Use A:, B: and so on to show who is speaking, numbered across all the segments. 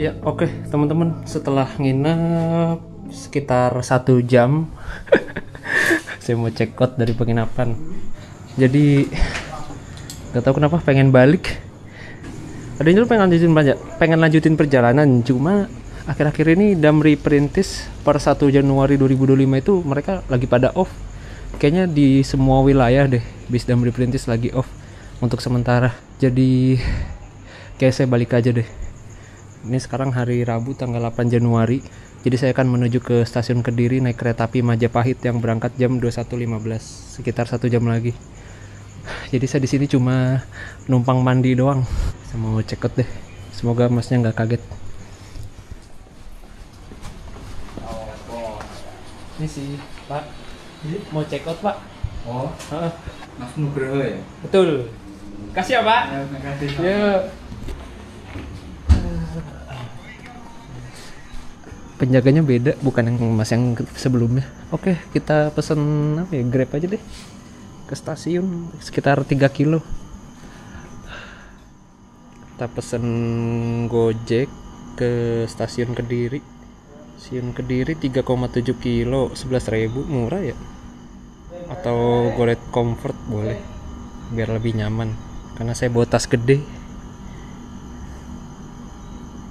A: Ya oke teman-teman, setelah nginep sekitar 1 jam saya mau check out dari penginapan. Jadi gak tahu kenapa pengen balik. Tadinya pengen lanjutin perjalanan, cuma akhir-akhir ini Damri Perintis per 1 Januari 2025 itu mereka lagi pada off. Kayaknya di semua wilayah deh bis Damri Perintis lagi off untuk sementara. Jadi kayak saya balik aja deh. Ini sekarang hari Rabu tanggal 8 Januari. Jadi saya akan menuju ke stasiun Kediri naik kereta api Majapahit yang berangkat jam 21.15, sekitar 1 jam lagi. Jadi saya di sini cuma numpang mandi doang. Saya mau check out deh. Semoga masnya nggak kaget. Ini sih Pak, mau check out Pak.
B: Oh, Mas Nugroho ya?
A: Betul. Kasih ya Pak.
B: Ya, terima kasih.
A: Yuk. Penjaganya beda, bukan yang mas yang sebelumnya. Oke, kita pesen apa ya, Grab aja deh ke stasiun sekitar 3 kilo. Kita pesen Gojek ke stasiun Kediri. Stasiun Kediri 3,7 kilo 11.000, murah ya. Atau Goret Comfort boleh, biar lebih nyaman karena saya bawa tas gede.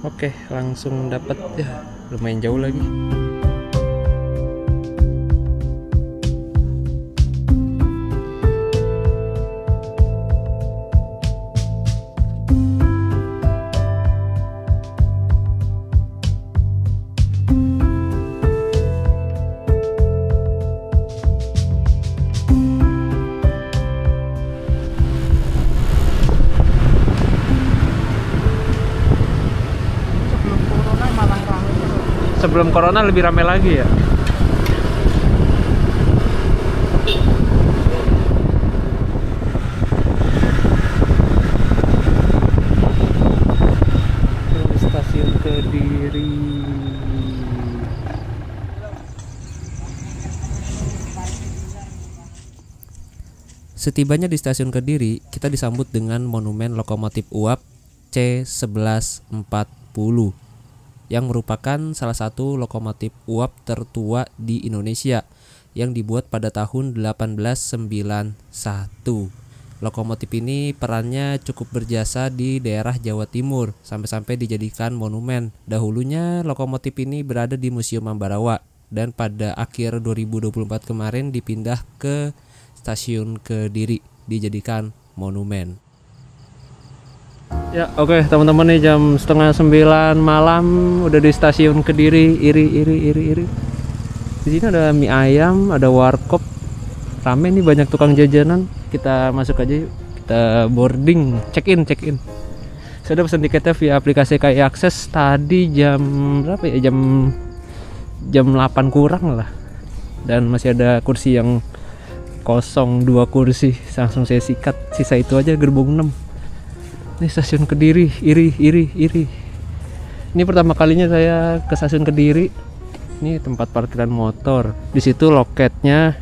A: Oke, langsung dapat ya, lumayan jauh lagi. Sebelum corona lebih ramai lagi ya. Stasiun Kediri. Setibanya di stasiun Kediri, kita disambut dengan monumen lokomotif uap C1140 yang merupakan salah satu lokomotif uap tertua di Indonesia yang dibuat pada tahun 1891. Lokomotif ini perannya cukup berjasa di daerah Jawa Timur sampai-sampai dijadikan monumen. Dahulunya lokomotif ini berada di Museum Ambarawa dan pada akhir 2024 kemarin dipindah ke stasiun Kediri dijadikan monumen. Ya oke teman-teman, nih jam 8:30 malam udah di stasiun Kediri. Iri. Di sini ada mie ayam, ada warkop, rame nih, banyak tukang jajanan. Kita masuk aja yuk, kita boarding, check in. Saya udah pesan tiketnya via aplikasi KAI Akses tadi jam berapa ya, jam 8 kurang lah, dan masih ada kursi yang kosong, 2 kursi, langsung saya sikat. Sisa itu aja gerbong 6. Ini stasiun Kediri, iri. Ini pertama kalinya saya ke stasiun Kediri. Ini tempat parkiran motor. Di situ loketnya.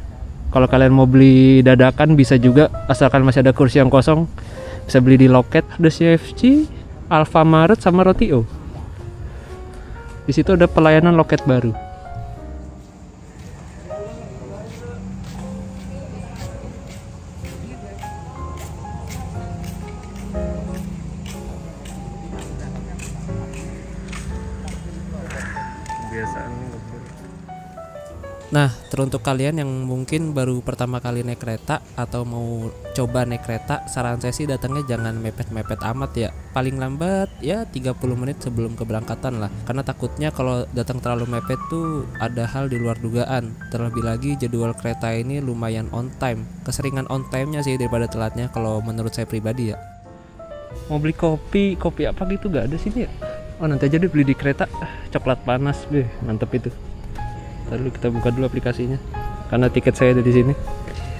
A: Kalau kalian mau beli dadakan bisa juga, asalkan masih ada kursi yang kosong, bisa beli di loket. Ada CFC, Alfamaret sama Rotio. Di situ ada pelayanan loket baru. Nah, teruntuk kalian yang mungkin baru pertama kali naik kereta atau mau coba naik kereta, saran saya sih datangnya jangan mepet-mepet amat ya. Paling lambat ya 30 menit sebelum keberangkatan lah. Karena takutnya kalau datang terlalu mepet tuh ada hal di luar dugaan. Terlebih lagi jadwal kereta ini lumayan on time. Keseringan on time-nya sih daripada telatnya kalau menurut saya pribadi ya. Mau beli kopi apa gitu gak ada sini ya? Oh nanti aja deh beli di kereta. Coklat panas, mantep itu. Lalu kita buka dulu aplikasinya karena tiket saya ada di sini.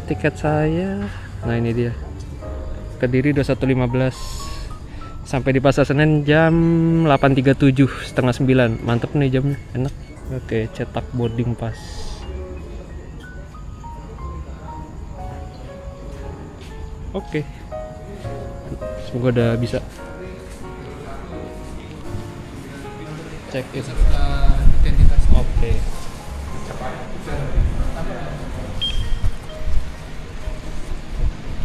A: Tiket saya, nah ini dia, Kediri 21.15 sampai di Pasar Senen jam 8.37, setengah 9. Mantep nih jamnya, enak. Oke, cetak boarding pass. Oke, semoga udah bisa. Check in.
B: Identitas.
A: Oke.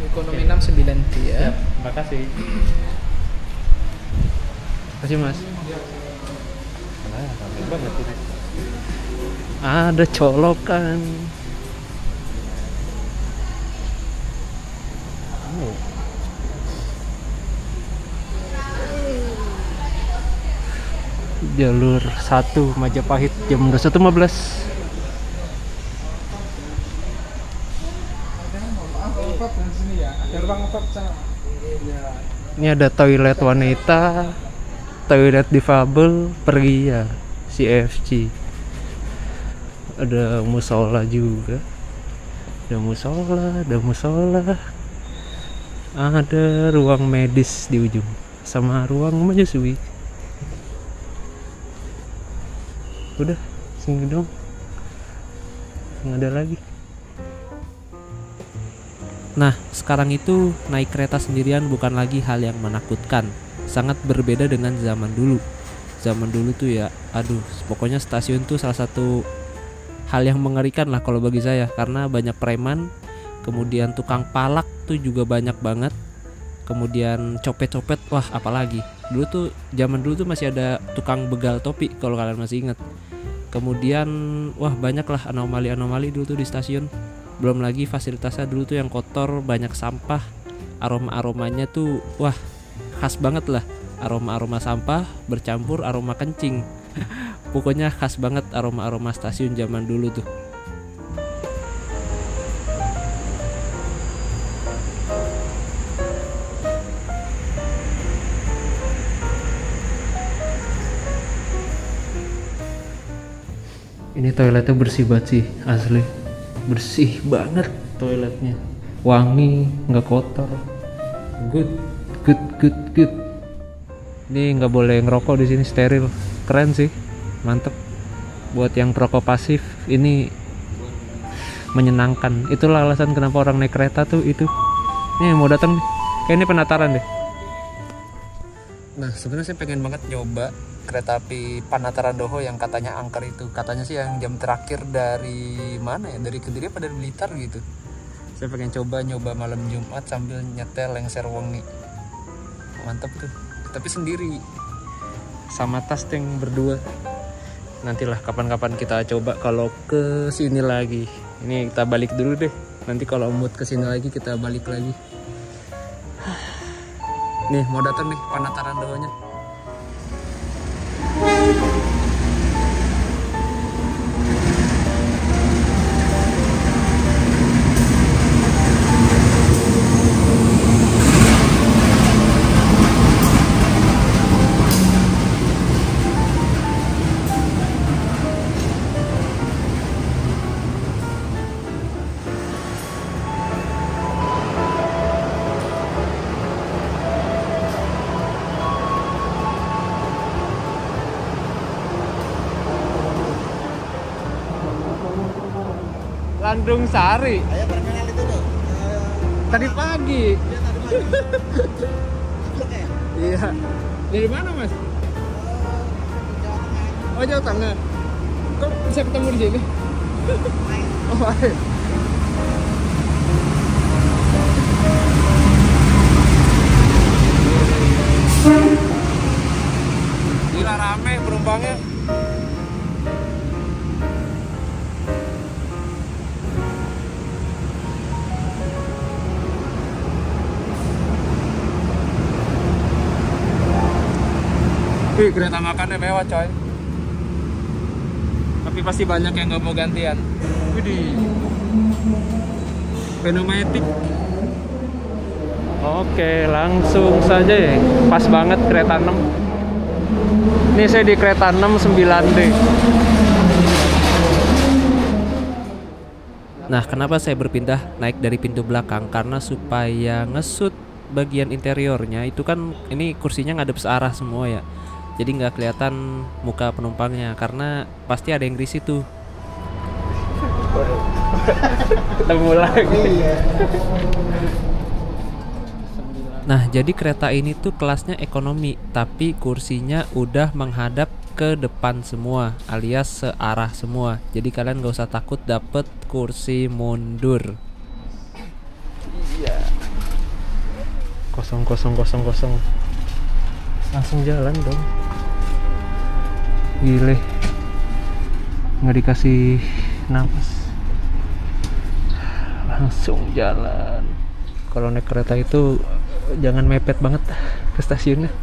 C: Ekonomi 69 ya.
A: Makasih. Makasih Mas. Ramai banget ini. Ada colokan. Oh. Jalur 1 Majapahit jam 21.15. Ini ada toilet wanita, toilet difabel, pria, CFC. Ada musola juga. Ada musola. Ada ruang medis di ujung sama ruang menyusui. Udah, sini dong. Nggak ada lagi. Nah, sekarang itu naik kereta sendirian bukan lagi hal yang menakutkan. Sangat berbeda dengan zaman dulu. Zaman dulu tuh ya, aduh, pokoknya stasiun tuh salah satu hal yang mengerikan lah kalau bagi saya. Karena banyak preman, kemudian tukang palak tuh juga banyak banget. Kemudian copet-copet, wah apalagi. Dulu tuh, zaman dulu tuh masih ada tukang begal topi kalau kalian masih ingat. Kemudian, wah banyak lah anomali-anomali dulu tuh di stasiun. Belum lagi fasilitasnya dulu tuh yang kotor, banyak sampah, aroma-aromanya tuh wah khas banget lah. Aroma-aroma sampah bercampur aroma kencing. Pokoknya khas banget aroma-aroma stasiun zaman dulu tuh. Ini toiletnya bersih banget sih, asli. Bersih banget toiletnya, wangi, nggak kotor, good. Ini nggak boleh ngerokok di sini, steril, keren sih, mantep. Buat yang perokok pasif ini menyenangkan. Itulah alasan kenapa orang naik kereta tuh itu. Nih mau datang nih, kayak ini penataran deh. Nah sebenarnya saya pengen banget nyoba kereta api Panataran Doho yang katanya angker itu. Katanya sih yang jam terakhir dari mana ya? Dari Kediri apa dari Blitar gitu. Saya pengen coba nyoba malam Jumat sambil nyetel Lengser Wengi. Mantep tuh. Tapi sendiri. Sama tas yang berdua. Nantilah kapan-kapan kita coba kalau ke sini lagi. Ini kita balik dulu deh. Nanti kalau mood ke sini lagi kita balik lagi. Nih mau datang nih Panataran Dohonya. Landung Sari.
D: Ayo perkenal itu loh.
A: Tadi pagi.
D: Dia tadi pagi. Blok ya?
A: Iya. Dari mana Mas?
D: Jawa Tengah.
A: Oh Jawa Tengah. Kok bisa ketemu di sini? Oh baik. Gila rame penumpangnya. Wih, kereta makannya mewah coy. Tapi pasti banyak yang nggak mau gantian. Widih. Pneumatik. Oke, langsung saja ya. Pas banget kereta 6. Ini saya di kereta 6 9D. Nah, kenapa saya berpindah naik dari pintu belakang? Karena supaya ngesut bagian interiornya itu kan ini kursinya ngadep searah semua ya. Jadi nggak kelihatan muka penumpangnya karena pasti ada yang risih tuh. Ketemu lagi. Nah, jadi kereta ini tuh kelasnya ekonomi, tapi kursinya udah menghadap ke depan semua alias searah semua. Jadi kalian gak usah takut dapet kursi mundur. Iya. Kosong. Langsung jalan dong. Gile. Nggak dikasih napas. Langsung jalan. Kalau naik kereta itu jangan mepet banget ke stasiunnya.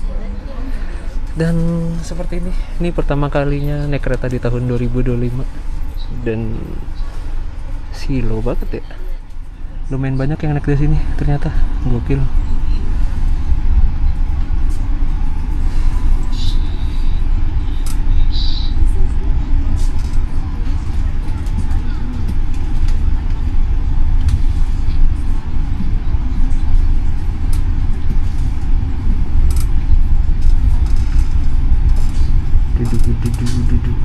A: Dan seperti ini pertama kalinya naik kereta di tahun 2025 dan silo banget ya. Lumayan banyak yang naik di sini ternyata, gokil. Duduk.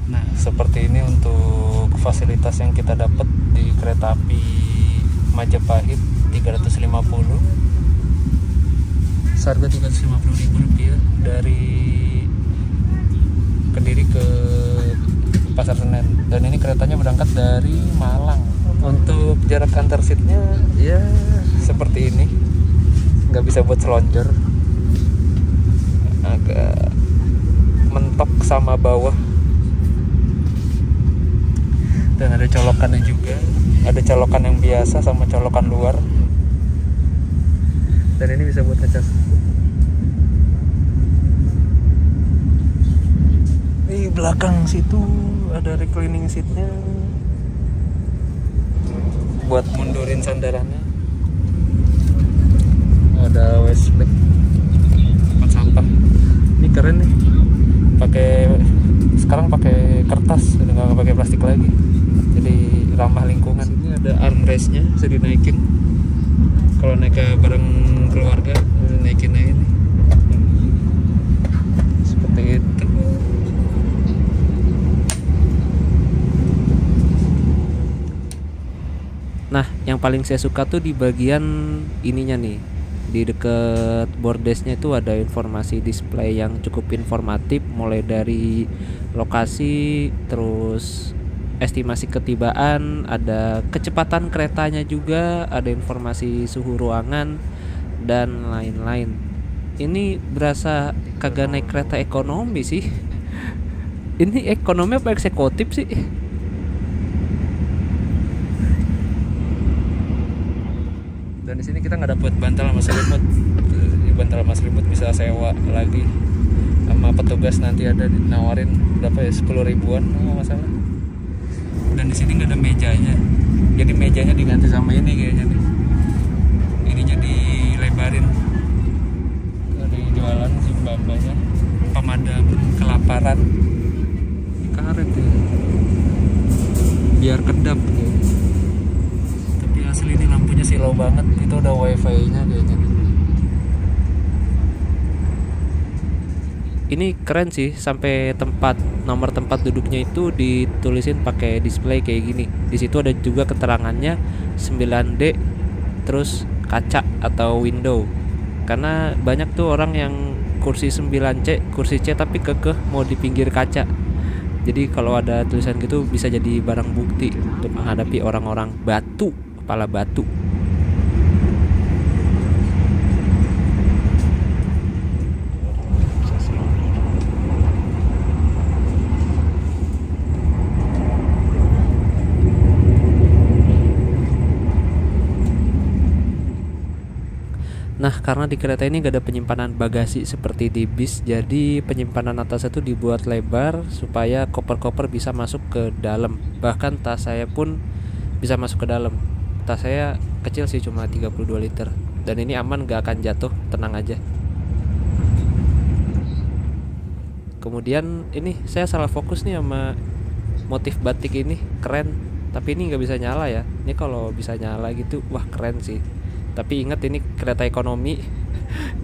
A: Nah, seperti ini untuk fasilitas yang kita dapat di kereta api Majapahit 350. Seharga Rp350.000 dari Kediri ke Pasar Senen. Dan ini keretanya berangkat dari Malang. Untuk jarak antar seatnya ya seperti ini, nggak bisa buat selonjor, agak mentok sama bawah. Dan ada colokannya juga, ada colokan yang biasa sama colokan luar. Dan ini bisa buat ngecas. Di belakang situ ada reclining seatnya buat mundurin sandarannya. Ada wastebag tempat sampah. Ini keren nih. Sekarang pakai kertas, udah nggak pakai plastik lagi. Jadi ramah lingkungan. Ini ada armrestnya, bisa dinaikin. Kalau naik ke bareng keluarga, naikin aja ini. Seperti itu. Nah, yang paling saya suka tuh di bagian ininya nih. Di deket bordesnya itu ada informasi display yang cukup informatif, mulai dari lokasi, terus estimasi ketibaan, ada kecepatan keretanya juga, ada informasi suhu ruangan dan lain-lain. Ini berasa kagak naik kereta ekonomi sih. Ini ekonomi apa eksekutif sih? Dan di sini kita nggak dapet bantal sama selimut. Bantal sama selimut bisa sewa lagi sama petugas, nanti ada nawarin berapa ya, 10 ribuan nggak masalah. Dan di sini nggak ada mejanya, jadi mejanya diganti sama ini kayaknya nih. Ini jadi lebarin. Ada yang jualan si mbak-mbaknya, pemadam kelaparan. Ini karet ya, biar kedap ya. Tapi asli ini lampunya silau banget. Itu udah wifi-nya kayaknya. Ini keren sih, sampai nomor tempat duduknya itu ditulisin pakai display kayak gini. Di situ ada juga keterangannya 9D terus kaca atau window. Karena banyak tuh orang yang kursi 9C, kursi C tapi kekeh mau di pinggir kaca. Jadi kalau ada tulisan gitu bisa jadi barang bukti untuk menghadapi orang-orang kepala batu. Nah, karena di kereta ini gak ada penyimpanan bagasi seperti di bis, jadi penyimpanan atasnya itu dibuat lebar supaya koper-koper bisa masuk ke dalam. Bahkan tas saya pun bisa masuk ke dalam. Tas saya kecil sih, cuma 32 liter. Dan ini aman, gak akan jatuh, tenang aja. Kemudian ini saya salah fokus nih sama motif batik ini, keren. Tapi ini gak bisa nyala ya. Ini kalau bisa nyala gitu, wah keren sih. Tapi ingat ini kereta ekonomi,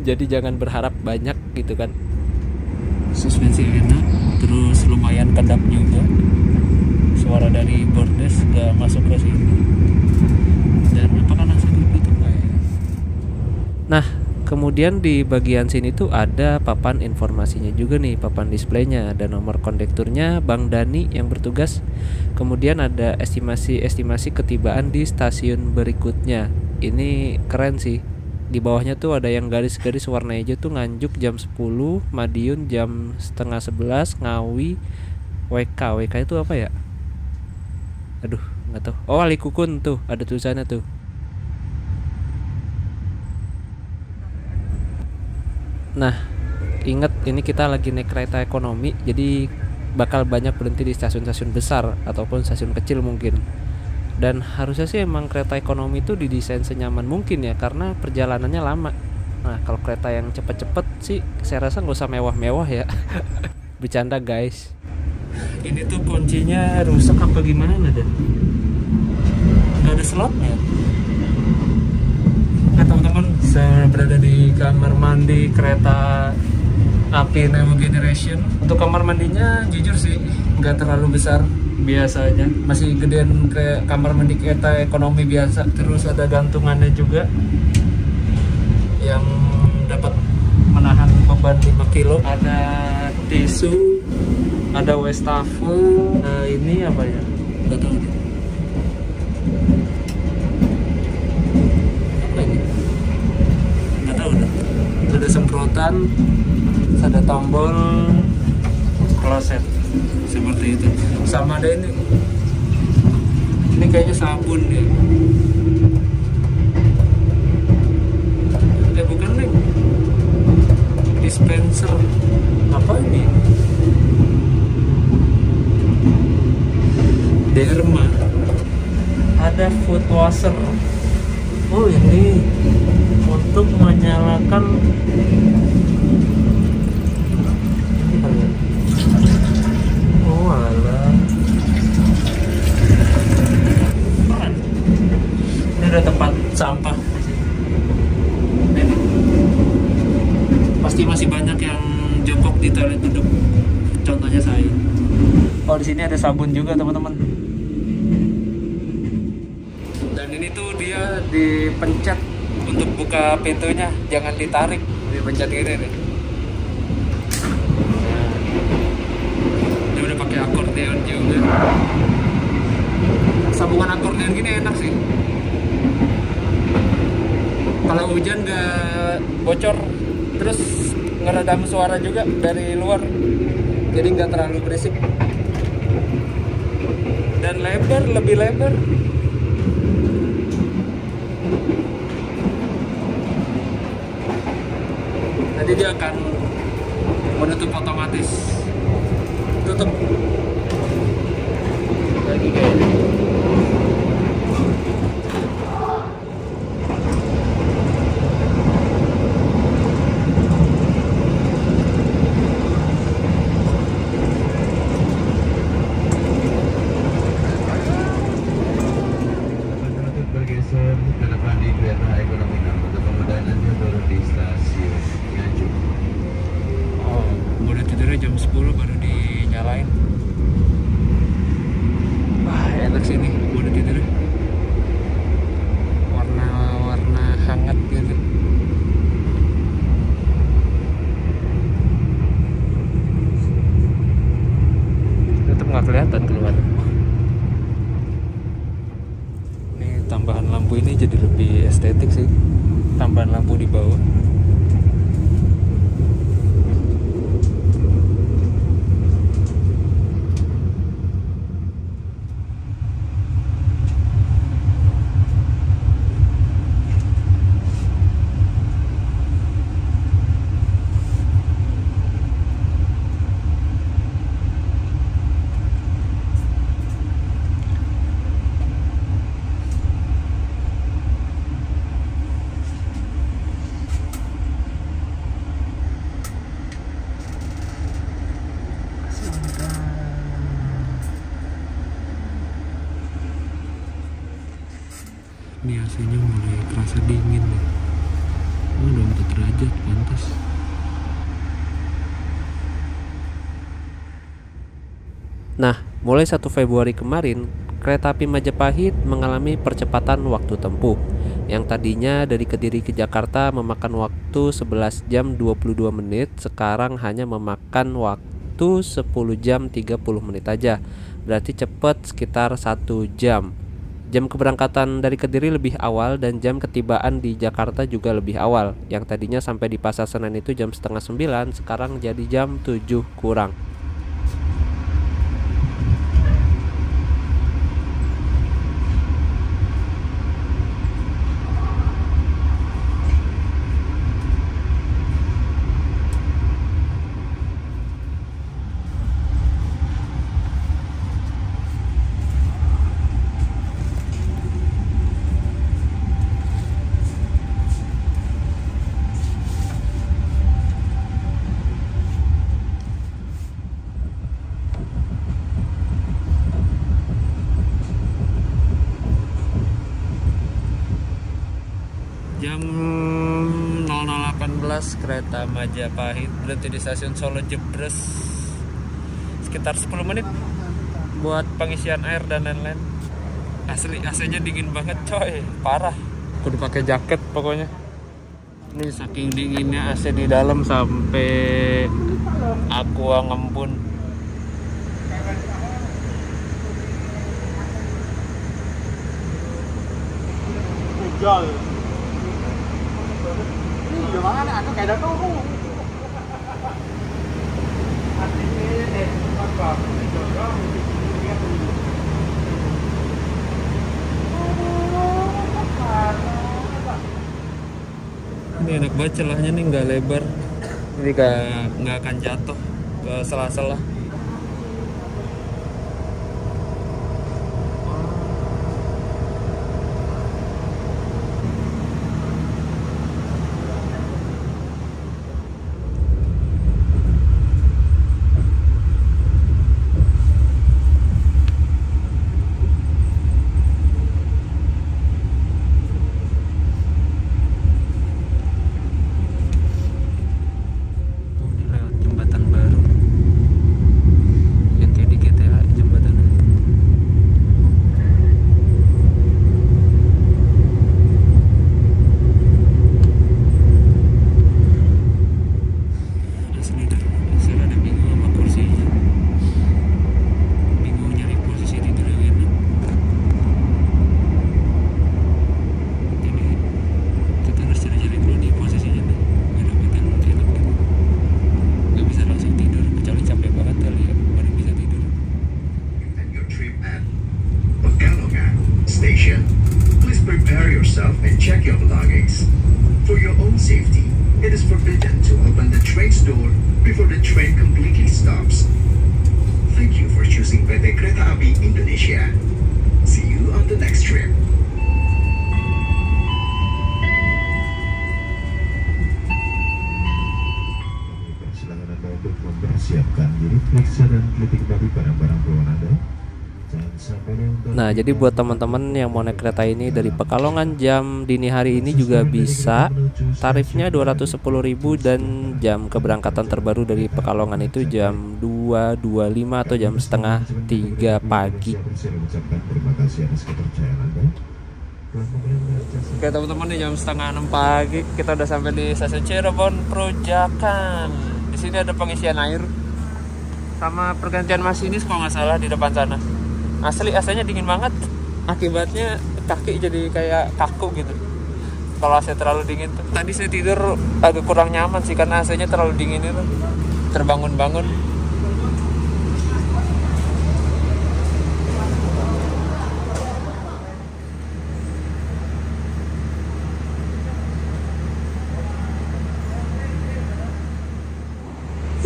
A: jadi jangan berharap banyak gitu kan. Suspensi enak, Kemudian di bagian sini tuh ada papan informasinya juga nih, papan displaynya, ada nomor kondekturnya, Bang Dani yang bertugas. Kemudian ada estimasi ketibaan di stasiun berikutnya. Ini keren sih. Di bawahnya tuh ada yang garis-garis warna hijau tuh Nganjuk jam 10, Madiun jam setengah 11, Ngawi, WK itu apa ya? Aduh, nggak tahu. Oh, Alikukun tuh, ada tulisannya tuh. Nah, ingat ini kita lagi naik kereta ekonomi, jadi bakal banyak berhenti di stasiun-stasiun besar ataupun stasiun kecil mungkin. Dan harusnya sih emang kereta ekonomi itu didesain senyaman mungkin ya, karena perjalanannya lama. Nah, kalau kereta yang cepet-cepet sih saya rasa nggak usah mewah-mewah ya. Bercanda guys. Ini tuh kuncinya rusak apa gimana dah? Nggak ada slotnya. Nah teman-teman, saya berada di kamar mandi kereta api Nemo Generation. Untuk kamar mandinya jujur sih nggak terlalu besar, biasa aja. Masih gedean kayak kamar mandi kereta ekonomi biasa. Terus ada gantungannya juga yang dapat menahan beban 5 kilo. Ada tisu, ada wastafel. Nah ini apa ya? Nggak tahu. Ada semprotan, ada tombol kloset seperti itu. Sama ada ini kayaknya sabun ya. Bukan nih, dispenser apa ini? Derma. Ada food washer. Oh ini untuk menyalakan oh alah keren. Ini ada tempat sampah ini. Pasti masih banyak yang jongkok di toilet duduk, contohnya saya. Oh di sini ada sabun juga teman-teman. Dan ini tuh dia dipencet untuk buka pintunya, jangan ditarik, dipencet gini nih. Dia udah pakai akordeon juga. Sambungan akordeon gini enak sih. Kalau hujan nggak bocor, terus ngeredam suara juga dari luar, jadi nggak terlalu berisik. Dan lebar, lebih lebar. Nanti dia akan menutup otomatis. Tutup lagi kayaknya.
C: Bergeser ke depan di kereta ekonomi untuk kemudian nanti turun di stasiun Nganjuk.
A: Oh, udah tidurnya jam 10 baru dinyalain. Wah, enak sih nih udah tidurnya. Warna-warna hangat gitu. Tetap nggak kelihatan keluar. Tambahan lampu ini jadi lebih estetik sih, tambahan lampu di bawah. Ini AC-nya mulai kerasa dingin nih. Oh, udah 4 derajat, pantas. Nah, mulai 1 Februari kemarin, kereta api Majapahit mengalami percepatan waktu tempuh. Yang tadinya dari Kediri ke Jakarta memakan waktu 11 jam 22 menit, sekarang hanya memakan waktu 10 jam 30 menit aja. Berarti cepat sekitar 1 jam. Jam keberangkatan dari Kediri lebih awal dan jam ketibaan di Jakarta juga lebih awal. Yang tadinya sampai di Pasar Senen itu jam setengah 9, sekarang jadi jam 7 kurang. Jam 00.18 kereta Majapahit berhenti di stasiun Solo Jebres. Sekitar 10 menit buat pengisian air dan lain-lain. Asli AC-nya dingin banget coy, parah. Kudu pakai jaket pokoknya. Ini saking dinginnya AC di dalam sampai aqua ngembun.
D: Trời. Nhiều lắm anh có cái đó không?
A: Ini enak banget celahnya nih, nggak lebar, jadi nggak akan jatuh ke sela-sela.
E: Check your belongings. For your own safety, it is forbidden to open the train's door before the train completely stops. Thank you for choosing PT Kereta Api Indonesia. See you on the next trip.
C: Silakan Anda untuk mempersiapkan diri, periksa dan klinik babi barang-barang bawaan Anda.
A: Nah, jadi buat teman-teman yang mau naik kereta ini dari Pekalongan jam dini hari ini juga bisa. Tarifnya 210.000 dan jam keberangkatan terbaru dari Pekalongan itu jam 2.25 atau jam setengah 3 pagi. Oke teman-teman, di jam setengah 6 pagi kita udah sampai di stasiun Cirebon Perujakan. Di sini ada pengisian air sama pergantian masinis kalau nggak salah di depan sana. Asli AC-nya dingin banget, akibatnya kaki jadi kayak kaku gitu kalau AC terlalu dingin tuh. Tadi saya tidur agak kurang nyaman sih karena AC-nya terlalu dingin itu, terbangun-bangun.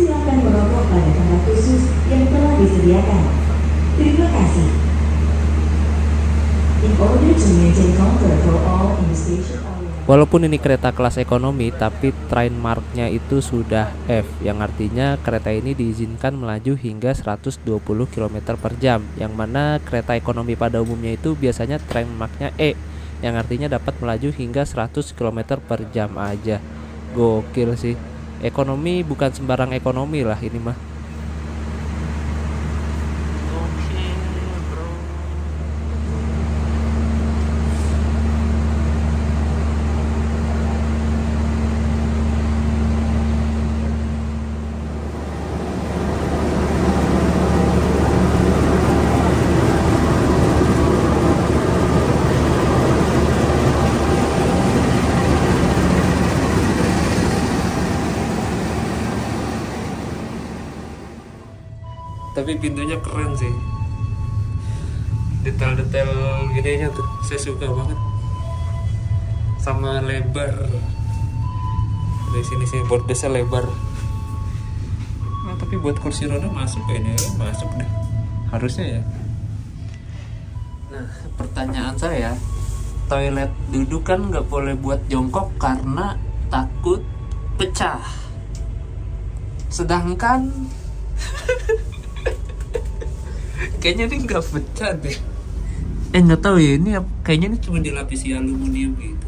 F: Silakan merokok pada tempat khusus yang telah disediakan. Terima kasih. In order to maintain comfort for all in the station area.
A: Walaupun ini kereta kelas ekonomi, tapi train marknya itu sudah F, yang artinya kereta ini diizinkan melaju hingga 120 km per jam, yang mana kereta ekonomi pada umumnya itu biasanya train marknya E, yang artinya dapat melaju hingga 100 km per jam aja. Gokil sih, ekonomi bukan sembarang ekonomi lah ini mah. Tapi pintunya keren sih. Detail-detail gininya tuh saya suka banget. Sama lebar. Dari sini bordesnya lebar. Nah, tapi buat kursi roda masuk kayaknya, masuk deh. Harusnya ya. Nah, pertanyaan saya, toilet duduk kan nggak boleh buat jongkok karena takut pecah. Sedangkan kayaknya ini nggak pecah deh. Nggak tahu ya, ini kayaknya ini cuma dilapisi aluminium gitu.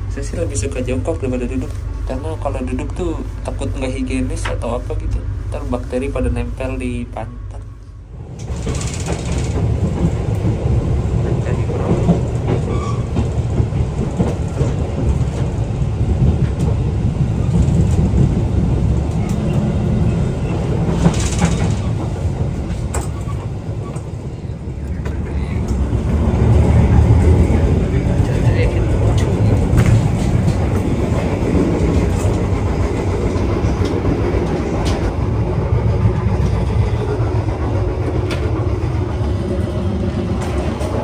A: Saya sih lebih suka jongkok daripada duduk, karena kalau duduk tuh takut nggak higienis atau apa gitu. Ntar bakteri pada nempel di pantat.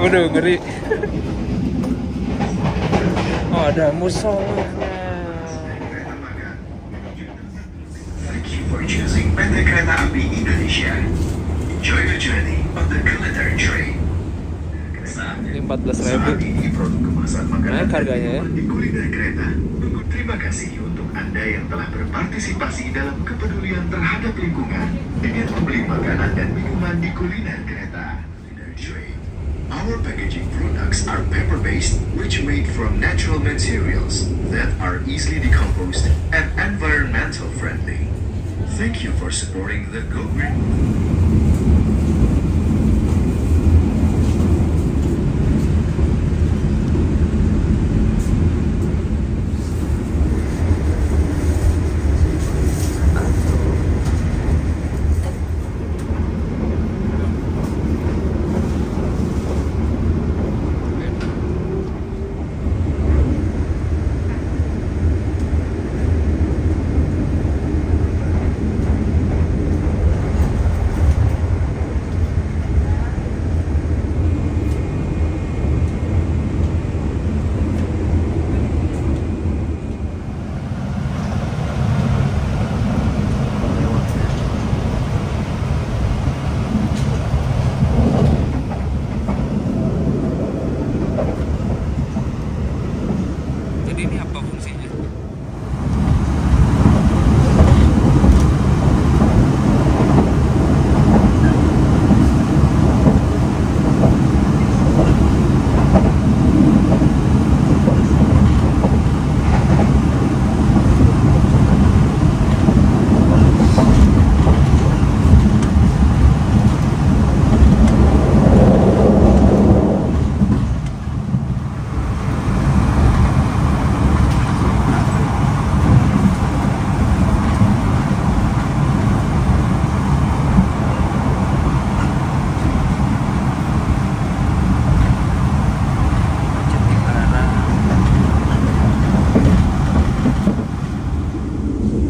A: Udah ngeri. Oh, ada musolanya.
E: Thank you for choosing PT Kereta Api Indonesia. Enjoy the journey on the culinary train.
A: Ini 14.000.
E: Saat ini produk kemasan makanan
A: Naik harganya ya.
E: di kuliner kereta. Terima kasih untuk Anda yang telah berpartisipasi dalam kepedulian terhadap lingkungan dengan membeli makanan dan minuman di kuliner kereta. Culinary train. Our packaging products are paper-based, which made from natural materials that are easily decomposed and environmental friendly. Thank you for supporting the Go Green.
A: Jadi ini apa fungsinya?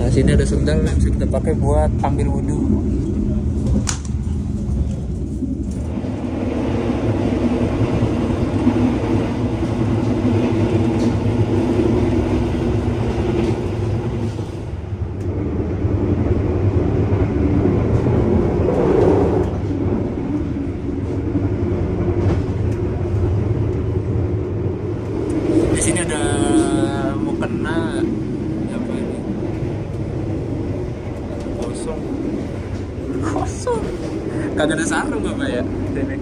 A: Sini ada sendal yang bisa kita pakai buat ambil wudhu. Di sini ada mukena. Apa ini? Kosong. Kagak ada sarung apa ya? Sini.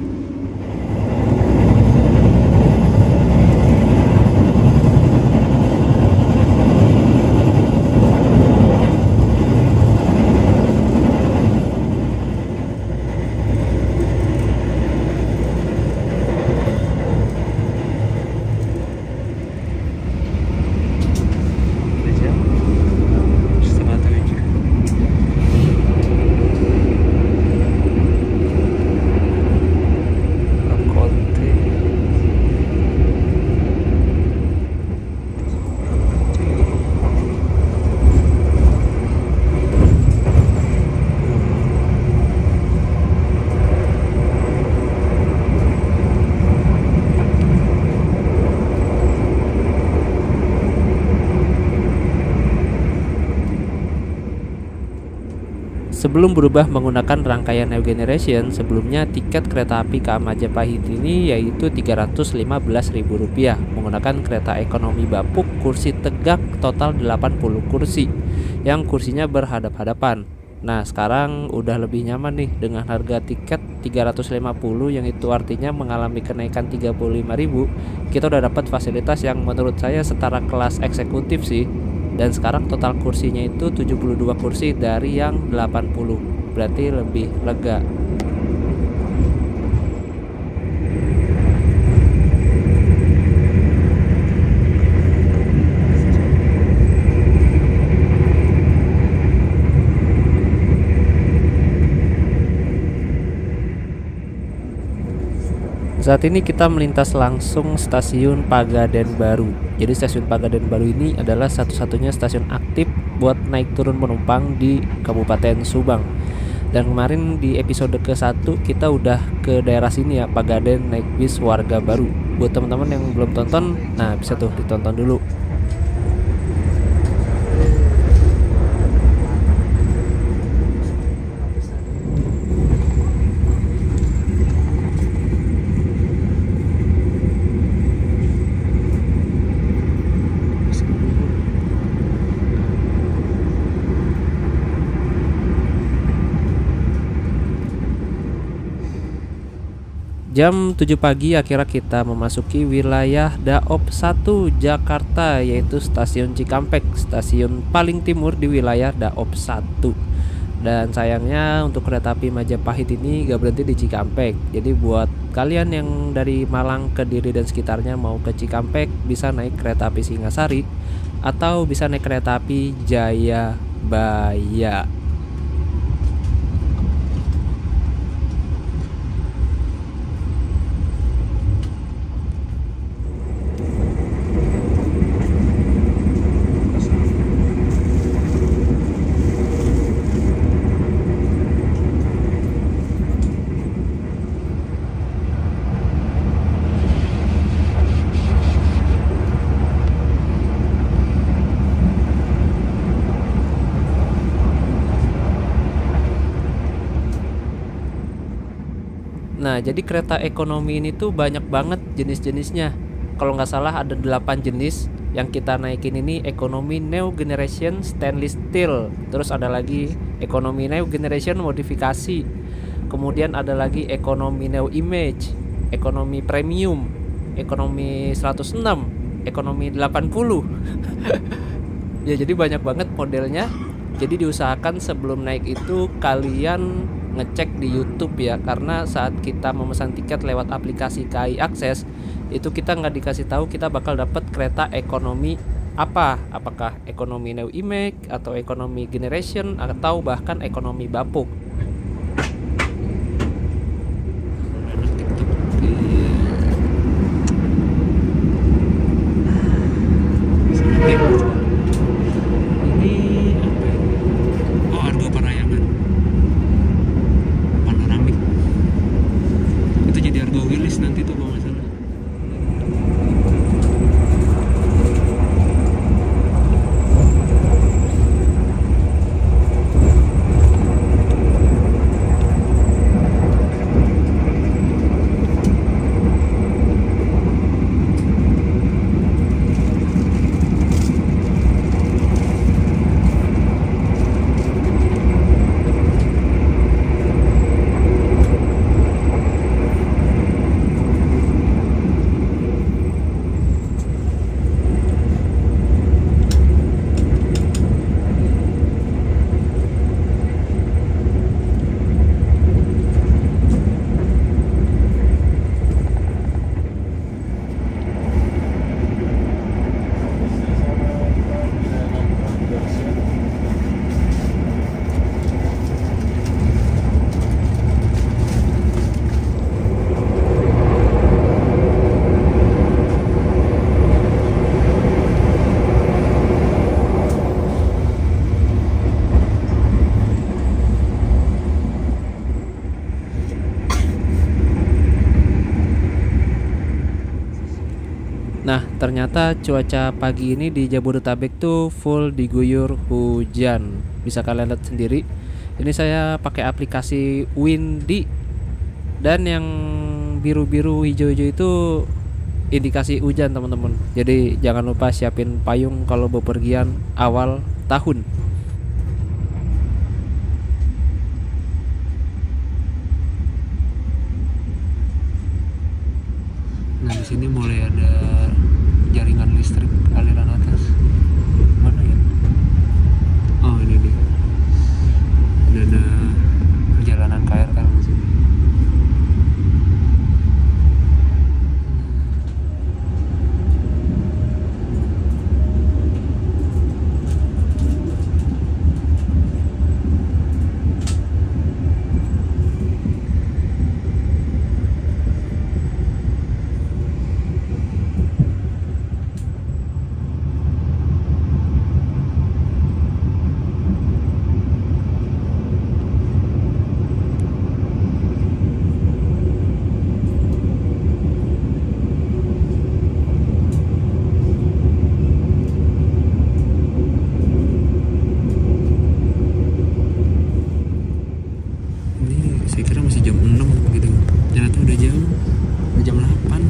A: Sebelum berubah menggunakan rangkaian New Generation, sebelumnya tiket kereta api KA Majapahit ini yaitu Rp315.000 menggunakan kereta ekonomi bapuk kursi tegak total 80 kursi yang kursinya berhadap-hadapan. Nah, sekarang udah lebih nyaman nih dengan harga tiket 350 yang itu artinya mengalami kenaikan 35.000. Kita udah dapat fasilitas yang menurut saya setara kelas eksekutif sih. Dan sekarang total kursinya itu 72 kursi dari yang 80. Berarti lebih lega. Saat ini kita melintas langsung stasiun Pagaden Baru. Jadi stasiun Pagaden Baru ini adalah satu-satunya stasiun aktif buat naik turun penumpang di Kabupaten Subang. Dan kemarin di episode ke-1 kita udah ke daerah sini ya, Pagaden naik bis Warga Baru. Buat teman-teman yang belum tonton, nah bisa tuh ditonton dulu. Jam 7 pagi akhirnya kita memasuki wilayah Daop 1 Jakarta, yaitu stasiun Cikampek, stasiun paling timur di wilayah Daop 1. Dan sayangnya untuk kereta api Majapahit ini gak berhenti di Cikampek. Jadi buat kalian yang dari Malang, Kediri dan sekitarnya mau ke Cikampek bisa naik kereta api Singasari atau bisa naik kereta api Jayabaya. Nah, jadi kereta ekonomi ini tuh banyak banget jenis-jenisnya. Kalau nggak salah ada 8 jenis. Yang kita naikin ini ekonomi New Generation Stainless Steel. Terus ada lagi ekonomi New Generation modifikasi. Kemudian ada lagi ekonomi New Image, ekonomi Premium, ekonomi 106, ekonomi 80. Ya, jadi banyak banget modelnya. Jadi diusahakan sebelum naik itu kalian ngecek di YouTube ya, karena saat kita memesan tiket lewat aplikasi KAI Akses itu kita nggak dikasih tahu kita bakal dapat kereta ekonomi apa, apakah ekonomi New Image atau ekonomi Generation atau bahkan ekonomi bapuk. Nah, ternyata cuaca pagi ini di Jabodetabek tuh full diguyur hujan. Bisa kalian lihat sendiri. Ini saya pakai aplikasi Windy, dan yang biru-biru hijau-hijau itu indikasi hujan teman-teman. Jadi jangan lupa siapin payung kalau bepergian awal tahun. Nah, di sini mulai ada jaringan listrik aliran atas. Mana ya? Oh, ini dia. Ada perjalanan KRL di sini. Saya kira masih jam 6 gitu, ternyata udah jam 8.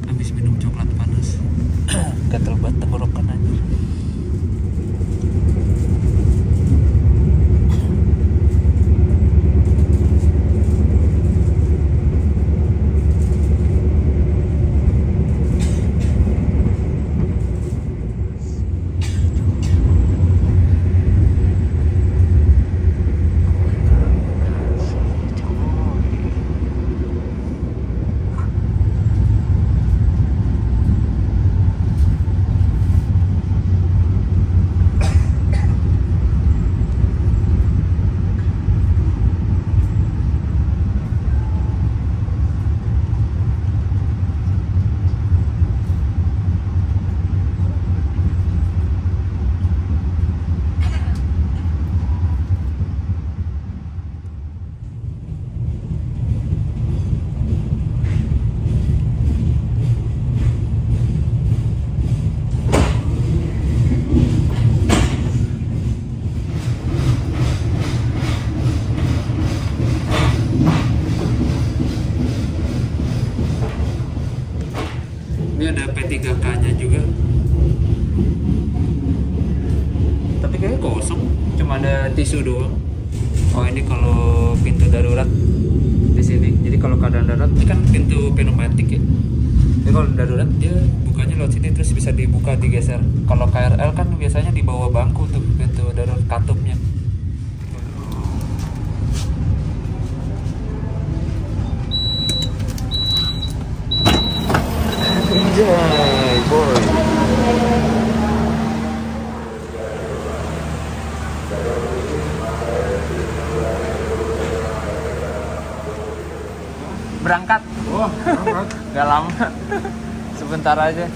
A: Habis minum coklat panas gatel banget tenggorokan anjir. Ini ada P3K nya juga, tapi kayaknya kosong, cuma ada tisu doang. Oh, ini kalau pintu darurat di sini. Jadi kalau keadaan darurat ini kan pintu pneumatik ya. Jadi kalau darurat dia bukanya lewat sini terus bisa dibuka digeser. Kalau KRL kan biasanya di bawah bangku tuh pintu darurat katupnya. Anjay, boy. Berangkat.
B: Oh, berangkat.
A: Gak lama. Sebentar aja.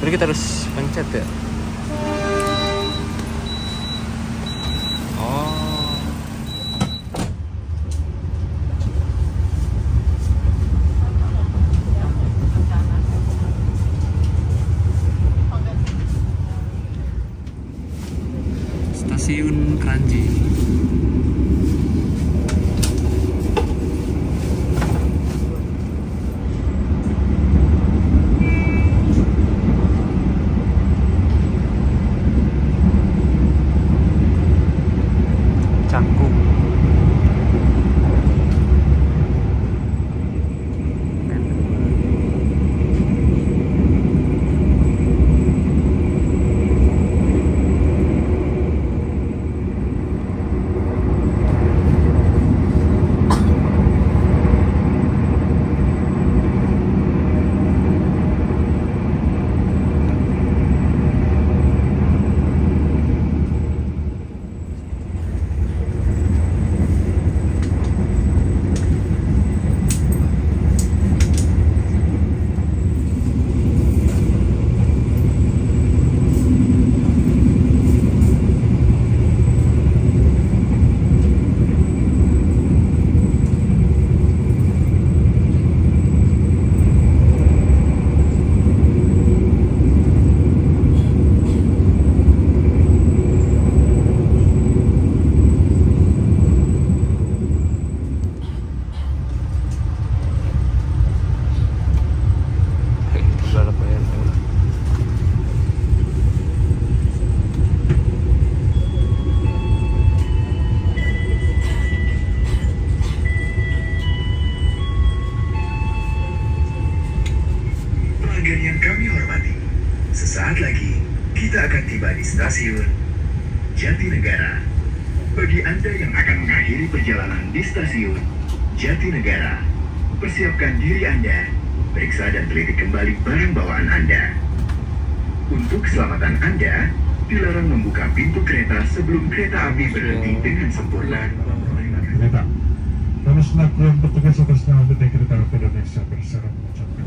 A: Jadi kita harus pencet ya. Oh. Stasiun Kranji. Canggung.
E: Jatinegara. Bagi Anda yang akan mengakhiri perjalanan di stasiun Jatinegara, persiapkan diri Anda, periksa dan teliti kembali barang bawaan Anda. Untuk keselamatan Anda, dilarang membuka pintu kereta sebelum kereta api berhenti dengan sempurna.
C: Kereta. Kami senang petugas atas nama PT Kereta Api Indonesia Persero mengucapkan.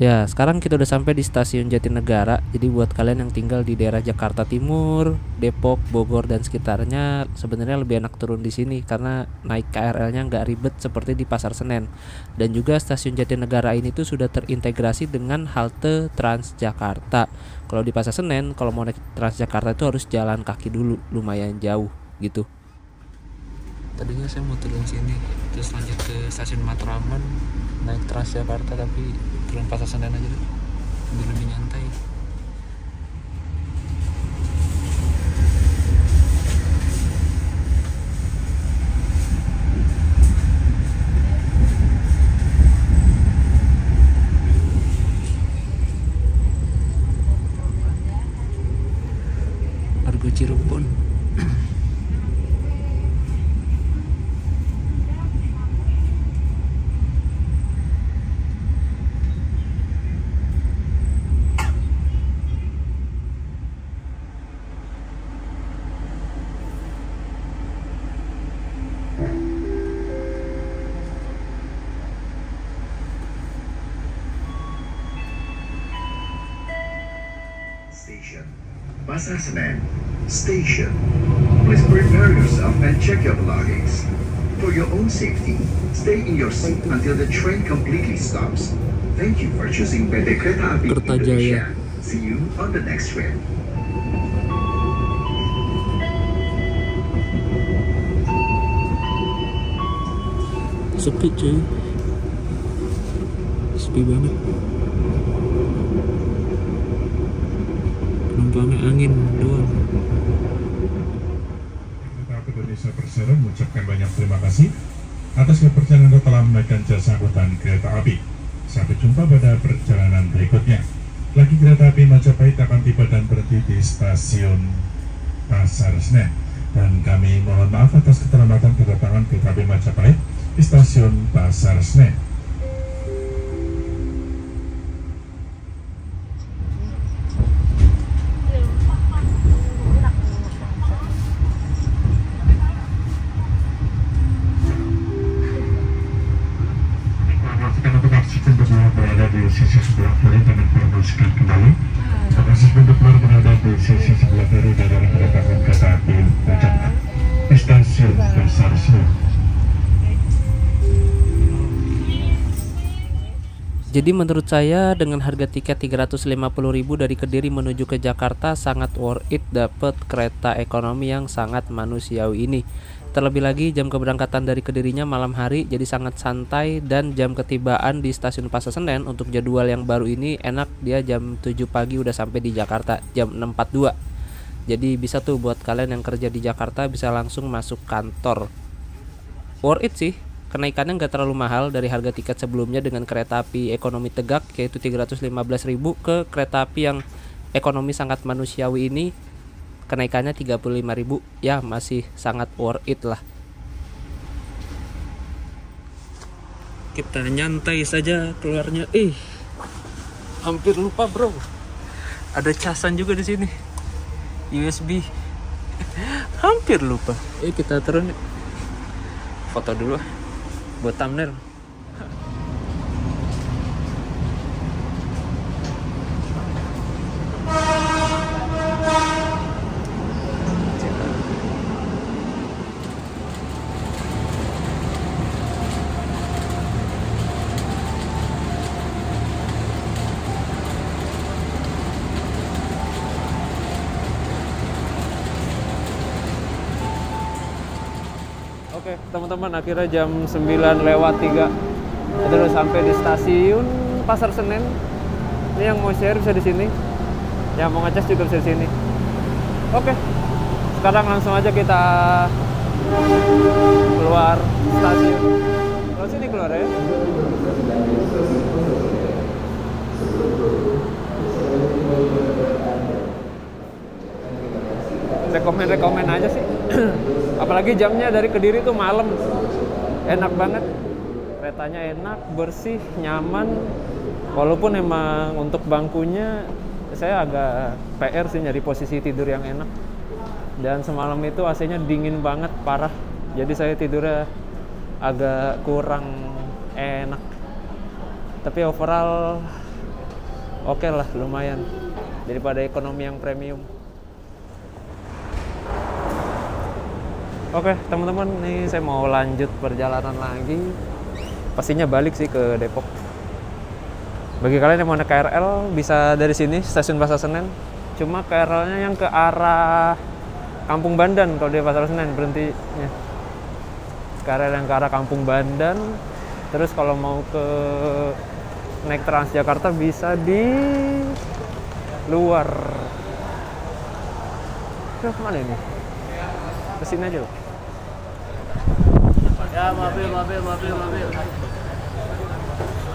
A: Ya, sekarang kita udah sampai di stasiun Jatinegara. Jadi buat kalian yang tinggal di daerah Jakarta Timur, Depok, Bogor dan sekitarnya, sebenarnya lebih enak turun di sini karena naik KRL-nya nggak ribet seperti di Pasar Senen. Dan juga stasiun Jatinegara ini tuh sudah terintegrasi dengan halte Transjakarta. Kalau di Pasar Senen, kalau mau naik Transjakarta itu harus jalan kaki dulu, lumayan jauh gitu. Tadinya saya mau turun sini, terus lanjut ke stasiun Matraman, naik Transjakarta, tapi turun Pasar Senen aja deh, biar lebih nyantai. Argo Cirebon.
E: Station Pasar Senen. Station. Please prepare yourself and check your belongings. For your own safety, stay in your seat until the train completely stops. Thank you for choosing PT Kereta Api Indonesia. See you on the next train.
A: Sepi cuy, sepi banget. Penumpangnya angin doang.
C: Kereta Api Indonesia Persero mengucapkan banyak terima kasih atas kepercayaan Anda telah menaikkan jasa angkutan kereta api. Sampai jumpa pada perjalanan berikutnya. Lagi kereta api Majapahit akan tiba dan berhenti di stasiun Pasar Senen. Dan kami mohon maaf atas keterlambatan kedatangan kereta api Majapahit di stasiun Pasar Senen. Berada di sisi sebelah kiri dan informasikan kembali. Lokasi pintu keluar berada di sisi sebelah kiri dari kedatangan kereta api Majapahit di stasiun Pasar Senen.
A: Jadi menurut saya dengan harga tiket 350.000 dari Kediri menuju ke Jakarta sangat worth it dapat kereta ekonomi yang sangat manusiawi ini. Terlebih lagi jam keberangkatan dari Kedirinya malam hari, jadi sangat santai, dan jam ketibaan di stasiun Pasar Senen untuk jadwal yang baru ini enak, dia jam 7 pagi udah sampai di Jakarta, jam 6.42. Jadi bisa tuh buat kalian yang kerja di Jakarta bisa langsung masuk kantor. Worth it sih, kenaikannya nggak terlalu mahal dari harga tiket sebelumnya dengan kereta api ekonomi tegak yaitu 315.000 ke kereta api yang ekonomi sangat manusiawi ini kenaikannya 35.000, ya masih sangat worth it lah. Kita nyantai saja keluarnya. Hampir lupa bro, ada casan juga di sini, USB. Hampir lupa. Kita turun, foto dulu buat thumbnail. Oke teman-teman, akhirnya jam 9:03 kita udah sampai di stasiun Pasar Senen. Ini yang mau share bisa di sini, yang mau ngecas juga bisa di sini. Oke, sekarang langsung aja kita keluar stasiun. Kalau sini keluar ya. Rekomen aja sih. Apalagi jamnya dari Kediri tuh malam. Enak banget. Keretanya enak, bersih, nyaman. Walaupun emang untuk bangkunya saya agak PR sih nyari posisi tidur yang enak. Dan semalam itu AC-nya dingin banget, parah. Jadi saya tidurnya agak kurang enak. Tapi overall oke lah, lumayan. Daripada ekonomi yang premium. Oke, teman-teman, nih saya mau lanjut perjalanan lagi. Pastinya balik sih ke Depok. Bagi kalian yang mau naik KRL, bisa dari sini, stasiun Pasar Senen. Cuma KRL-nya yang ke arah Kampung Bandan, kalau di Pasar Senen berhentinya. KRL yang ke arah Kampung Bandan. Terus kalau mau ke naik Transjakarta bisa di luar. Ke mana ini? Kesini aja loh.
D: Ya, mobil.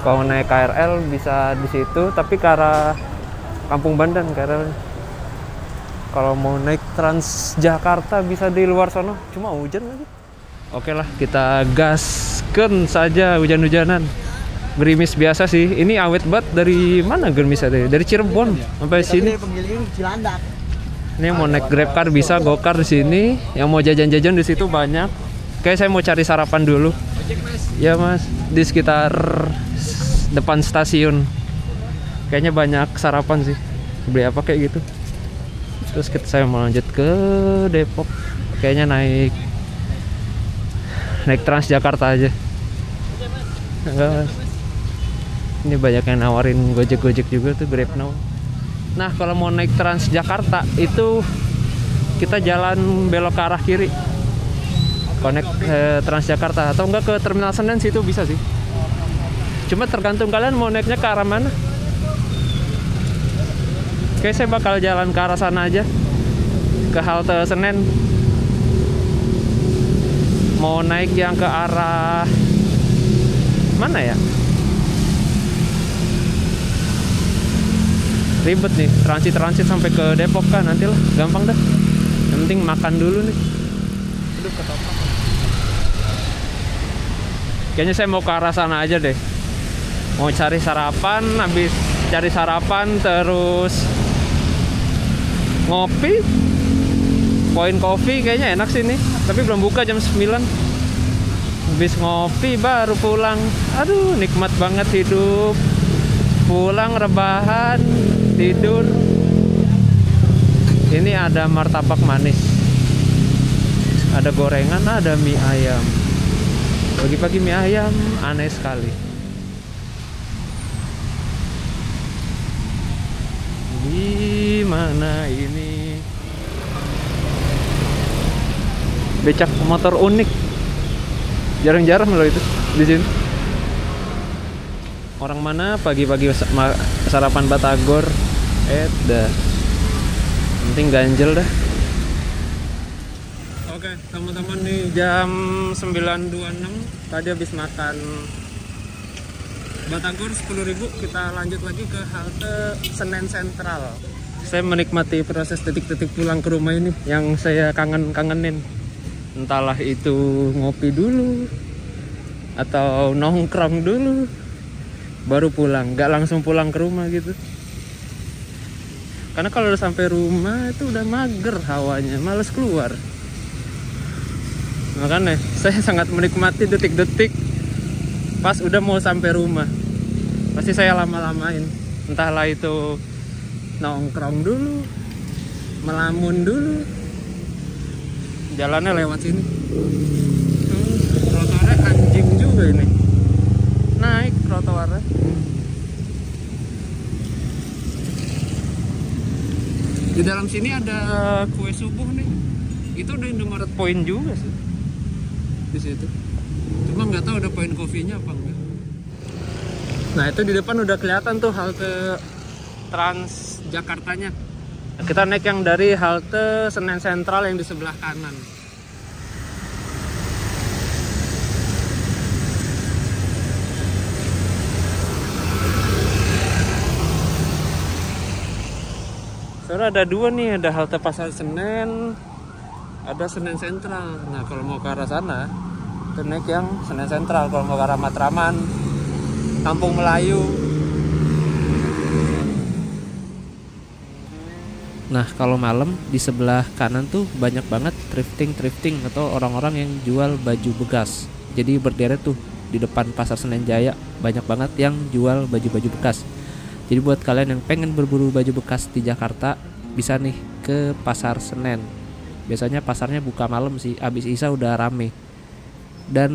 A: Kalau naik KRL bisa di situ, tapi ke arah Kampung Bandan KRL. Kalau mau naik Transjakarta bisa di luar sono, cuma hujan lagi. Oke lah, kita gaskan saja hujan-hujanan. Gerimis biasa sih. Ini awet banget. Dari mana gerimisnya tadi? Dari Cirebon sampai sini.
D: Penggiling Cilandak.
A: Ini yang mau naik GrabCar bisa, GoCar di sini. Yang mau jajan-jajan di situ banyak. Kayak saya mau cari sarapan dulu. Ya mas, di sekitar depan stasiun. Kayaknya banyak sarapan sih. Beli apa kayak gitu. Terus saya mau lanjut ke Depok. Kayaknya naik Transjakarta aja. Enggak mas. Ini banyak yang nawarin Gojek juga tuh, Grab Now. Nah kalau mau naik Transjakarta itu kita jalan belok ke arah kiri. Connect Transjakarta atau enggak ke Terminal Senen situ bisa sih. Cuma tergantung kalian mau naiknya ke arah mana. Oke, saya bakal jalan ke arah sana aja. Ke halte Senen. Mau naik yang ke arah mana ya? Ribet nih, transit sampai ke Depok kan, nantilah gampang dah. Yang penting makan dulu nih. Aduh, ketoprak. Kayaknya saya mau ke arah sana aja deh. Mau cari sarapan, habis cari sarapan terus ngopi. Point Coffee kayaknya enak sih nih, tapi belum buka jam 9. Habis ngopi baru pulang. Aduh, nikmat banget hidup. Pulang rebahan, tidur. Ini ada martabak manis, ada gorengan, ada mie ayam. Pagi-pagi mie ayam aneh sekali. Di mana ini? Becak motor unik. Jarang-jarang loh itu di sini. Orang mana pagi-pagi sarapan batagor? Dah. Penting ganjel dah. Oke, teman-teman nih jam 9.26. Tadi habis makan batagor 10.000. Kita lanjut lagi ke halte Senen Sentral. Saya menikmati proses detik-detik pulang ke rumah ini yang saya kangenin. Entahlah itu ngopi dulu atau nongkrong dulu baru pulang, nggak langsung pulang ke rumah gitu. Karena kalau udah sampai rumah itu udah mager hawanya, males keluar. Makanya saya sangat menikmati detik-detik pas udah mau sampai rumah. Pasti saya lama-lamain. Entahlah itu nongkrong dulu, melamun dulu. Jalannya lewat sini. Trotoarnya anjing juga ini. Naik trotoarnya. Di dalam sini ada kue subuh nih. Itu udah Indomaret Point juga sih. Di situ. Cuma nggak tahu ada Point Coffee-nya apa enggak. Nah, itu di depan udah kelihatan tuh halte Transjakartanya. Kita naik yang dari halte Senen Sentral yang di sebelah kanan. Sebenarnya ada dua nih, ada halte Pasar Senen, ada Senen Sentral. Nah kalau mau ke arah sana, itu naik yang Senen Sentral. Kalau mau ke arah Matraman, Kampung Melayu. Nah kalau malam di sebelah kanan tuh banyak banget thrifting atau orang-orang yang jual baju bekas. Jadi berderet tuh di depan Pasar Senen Jaya, banyak banget yang jual baju-baju bekas. Jadi buat kalian yang pengen berburu baju bekas di Jakarta, bisa nih ke Pasar Senen. Biasanya pasarnya buka malam sih, abis Isya udah rame. Dan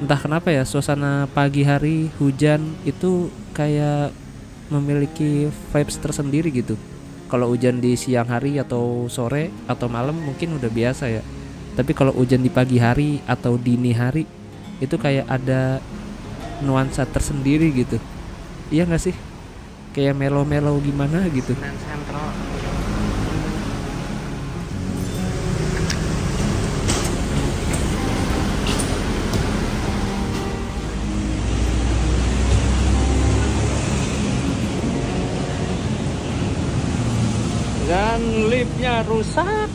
A: entah kenapa ya, suasana pagi hari hujan itu kayak memiliki vibes tersendiri gitu. Kalau hujan di siang hari atau sore atau malam mungkin udah biasa ya. Tapi kalau hujan di pagi hari atau dini hari, itu kayak ada nuansa tersendiri gitu. Iya gak sih? Kayak melo-melo gimana gitu. Sentral. Dan liftnya rusak.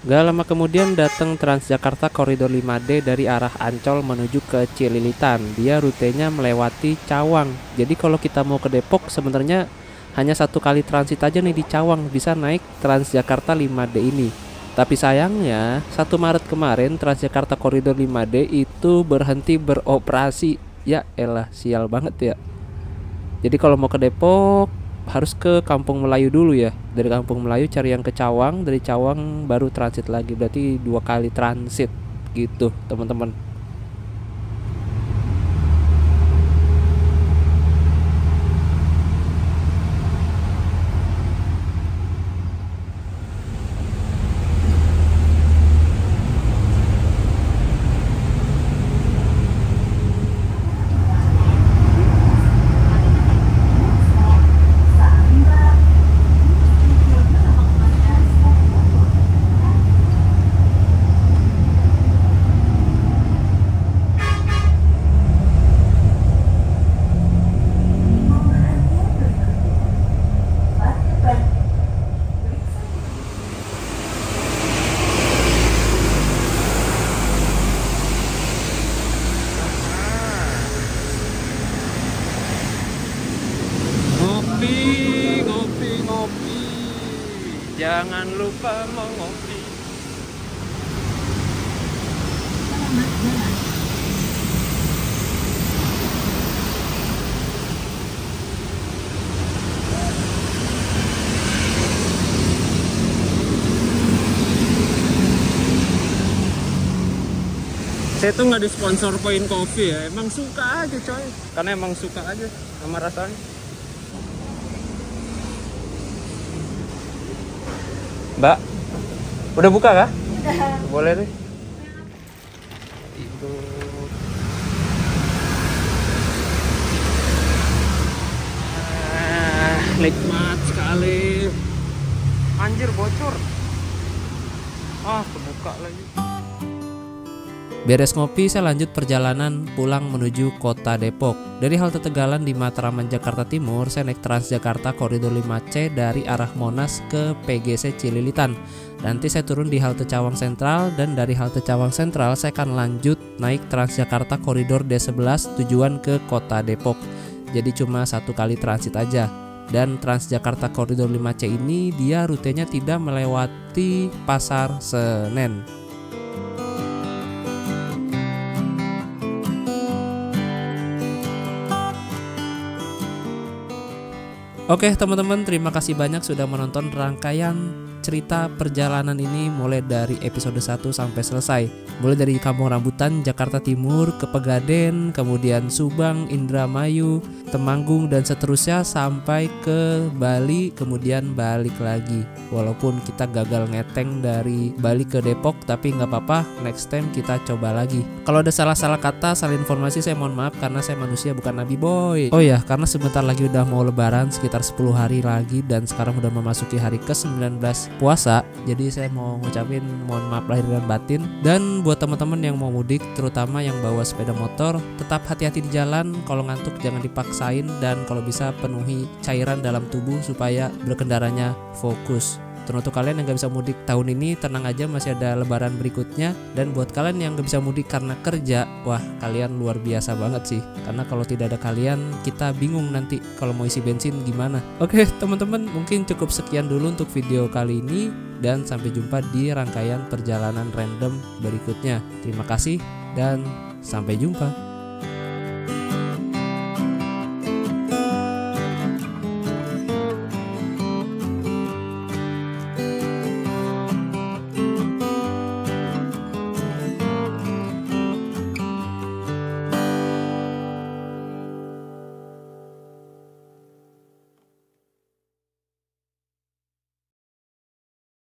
A: Gak lama kemudian datang Transjakarta Koridor 5D dari arah Ancol menuju ke Cililitan. Dia rutenya melewati Cawang. Jadi kalau kita mau ke Depok sebenarnya hanya satu kali transit aja nih di Cawang, bisa naik Transjakarta 5D ini. Tapi sayangnya 1 Maret kemarin Transjakarta Koridor 5D itu berhenti beroperasi. Ya elah, sial banget ya. Jadi kalau mau ke Depok harus ke Kampung Melayu dulu ya. Dari Kampung Melayu cari yang ke Cawang, dari Cawang baru transit lagi. Berarti 2 kali transit gitu teman-teman. Ngopi. Jangan lupa mau ngopi. Saya tuh nggak disponsor Point Coffee ya, emang suka aja coy, karena emang suka aja sama rasanya. Mbak, udah buka kah? Boleh deh. Itu nikmat sekali. Anjir bocor. Kebuka lagi. Beres ngopi, saya lanjut perjalanan pulang menuju kota Depok. Dari halte Tegalan di Matraman, Jakarta Timur, saya naik Transjakarta Koridor 5C dari arah Monas ke PGC Cililitan. Nanti saya turun di halte Cawang Sentral, dan dari halte Cawang Sentral saya akan lanjut naik Transjakarta Koridor D11 tujuan ke kota Depok. Jadi cuma 1 kali transit aja. Dan Transjakarta Koridor 5C ini dia rutenya tidak melewati Pasar Senen. Oke teman-teman, terima kasih banyak sudah menonton rangkaian cerita perjalanan ini mulai dari episode 1 sampai selesai. Mulai dari Kampung Rambutan, Jakarta Timur, ke Pegadaian, kemudian Subang, Indramayu, Temanggung, dan seterusnya sampai ke Bali, kemudian balik lagi. Walaupun kita gagal ngeteng dari Bali ke Depok, tapi nggak apa-apa, next time kita coba lagi. Kalau ada salah-salah kata, salah informasi, saya mohon maaf karena saya manusia bukan Nabi Boy. Oh ya, karena sebentar lagi udah mau lebaran, sekitar 10 hari lagi, dan sekarang udah memasuki hari ke-19 puasa. Jadi saya mau ngucapin mohon maaf lahir dan batin. Dan buat teman-teman yang mau mudik, terutama yang bawa sepeda motor, tetap hati-hati di jalan. Kalau ngantuk jangan dipaksain, dan kalau bisa penuhi cairan dalam tubuh supaya berkendaranya fokus. Untuk kalian yang gak bisa mudik tahun ini, tenang aja, masih ada lebaran berikutnya. Dan buat kalian yang gak bisa mudik karena kerja, wah kalian luar biasa banget sih. Karena kalau tidak ada kalian, kita bingung nanti kalau mau isi bensin gimana. Oke teman-teman, mungkin cukup sekian dulu untuk video kali ini. Dan sampai jumpa di rangkaian perjalanan random berikutnya. Terima kasih dan sampai jumpa.